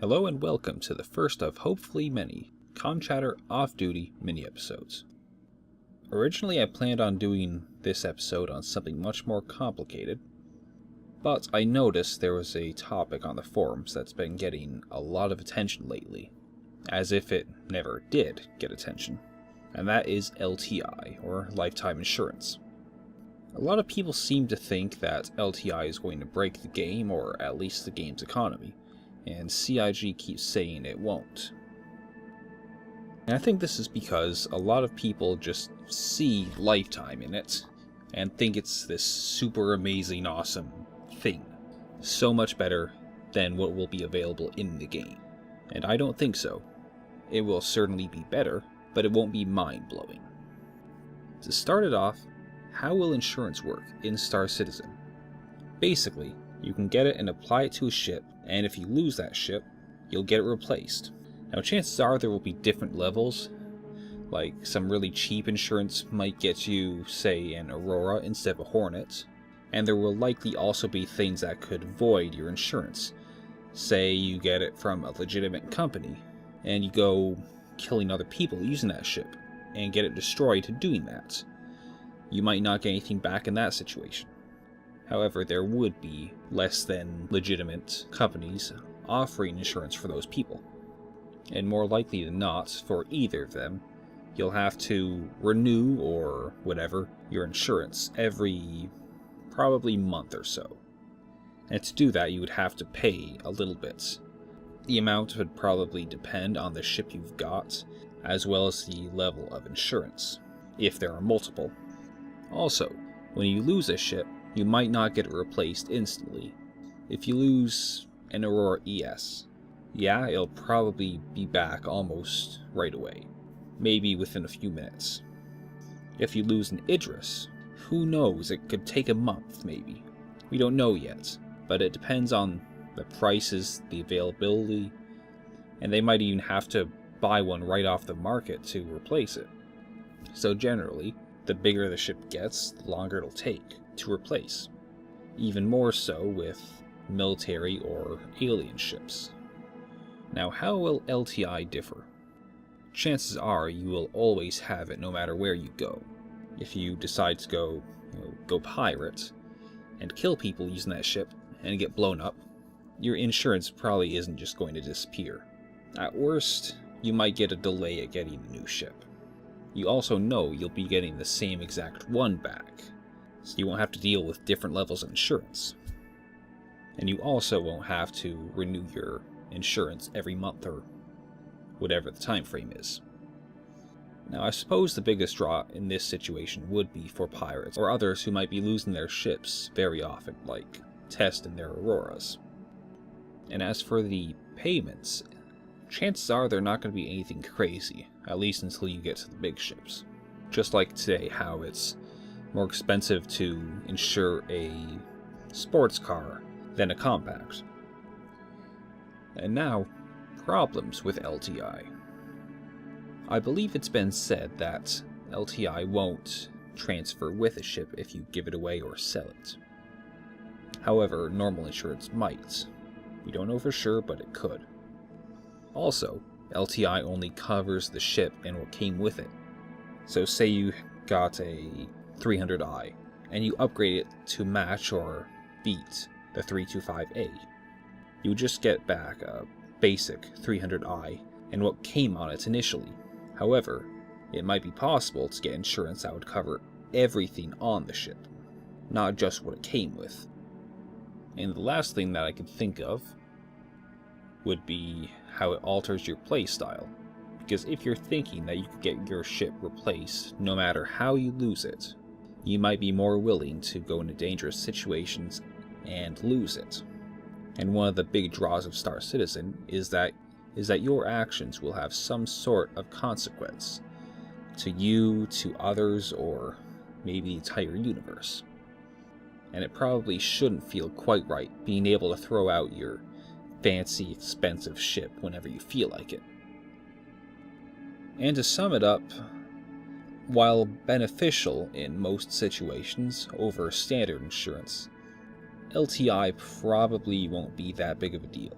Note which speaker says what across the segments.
Speaker 1: Hello and welcome to the first of hopefully many Comm Chatter off-duty mini-episodes. Originally I planned on doing this episode on something much more complicated, but I noticed there was a topic on the forums that's been getting a lot of attention lately, as if it never did get attention, and that is LTI, or lifetime insurance. A lot of people seem to think that LTI is going to break the game, or at least the game's economy, and CIG keeps saying it won't. And I think this is because a lot of people just see lifetime in it and think it's this super amazing, awesome thing. So much better than what will be available in the game. And I don't think so. It will certainly be better, but it won't be mind-blowing. To start it off, how will insurance work in Star Citizen? Basically, you can get it and apply it to a ship, and if you lose that ship, you'll get it replaced. Now chances are there will be different levels, like some really cheap insurance might get you, say, an Aurora instead of a Hornet, and there will likely also be things that could void your insurance. Say you get it from a legitimate company, and you go killing other people using that ship, and get it destroyed doing that. You might not get anything back in that situation. However, there would be less than legitimate companies offering insurance for those people. And more likely than not, for either of them, you'll have to renew or whatever your insurance every probably month or so. And to do that, you would have to pay a little bit. The amount would probably depend on the ship you've got, as well as the level of insurance, if there are multiple. Also, when you lose a ship, you might not get it replaced instantly. If you lose an Aurora ES, yeah, it'll probably be back almost right away, maybe within a few minutes. If you lose an Idris, who knows, it could take a month maybe. We don't know yet, but it depends on the prices, the availability, and they might even have to buy one right off the market to replace it. So generally, the bigger the ship gets, the longer it'll take to replace. Even more so with military or alien ships. Now, how will LTI differ? Chances are you will always have it no matter where you go. If you decide to go pirate and kill people using that ship and get blown up, your insurance probably isn't just going to disappear. At worst, you might get a delay at getting a new ship. You also know you'll be getting the same exact one back, so you won't have to deal with different levels of insurance. And you also won't have to renew your insurance every month or whatever the time frame is. Now I suppose the biggest draw in this situation would be for pirates or others who might be losing their ships very often, like Test and their Auroras. And as for the payments, chances are they're not going to be anything crazy, at least until you get to the big ships. Just like today, how it's more expensive to insure a sports car than a compact. And now, problems with LTI. I believe it's been said that LTI won't transfer with a ship if you give it away or sell it. However, normal insurance might. We don't know for sure, but it could. Also, LTI only covers the ship and what came with it. So say you got a 300i, and you upgrade it to match or beat the 325A. You would just get back a basic 300i and what came on it initially. However, it might be possible to get insurance that would cover everything on the ship, not just what it came with. And the last thing that I could think of would be how it alters your playstyle. Because if you're thinking that you could get your ship replaced no matter how you lose it, you might be more willing to go into dangerous situations and lose it. And one of the big draws of Star Citizen is that your actions will have some sort of consequence to you, to others, or maybe the entire universe. And it probably shouldn't feel quite right being able to throw out your fancy, expensive ship whenever you feel like it. And to sum it up, while beneficial in most situations over standard insurance, LTI probably won't be that big of a deal.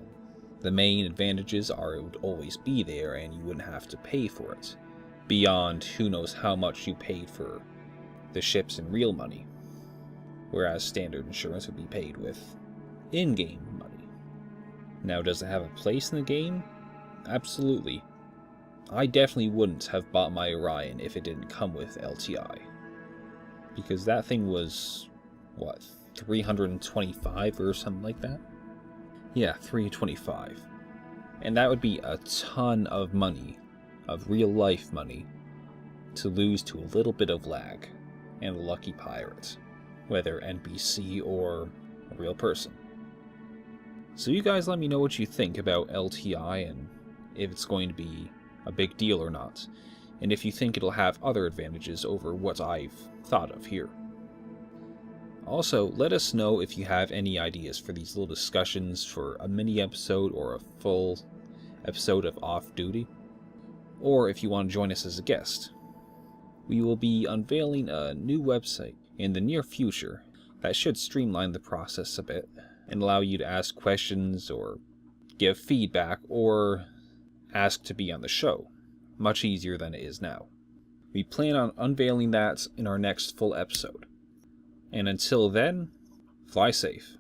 Speaker 1: The main advantages are it would always be there and you wouldn't have to pay for it, beyond who knows how much you paid for the ships in real money, whereas standard insurance would be paid with in-game money. Now, does it have a place in the game? Absolutely. I definitely wouldn't have bought my Orion if it didn't come with LTI, because that thing was, what, 325 or something like that? Yeah, 325. And that would be a ton of money, of real life money, to lose to a little bit of lag and a lucky pirate, whether NPC or a real person. So you guys let me know what you think about LTI and if it's going to be a big deal or not, and if you think it'll have other advantages over what I've thought of here. Also, let us know if you have any ideas for these little discussions for a mini episode or a full episode of Off Duty, or if you want to join us as a guest. We will be unveiling a new website in the near future that should streamline the process a bit and allow you to ask questions or give feedback or ask to be on the show, much easier than it is now. We plan on unveiling that in our next full episode. And until then, fly safe.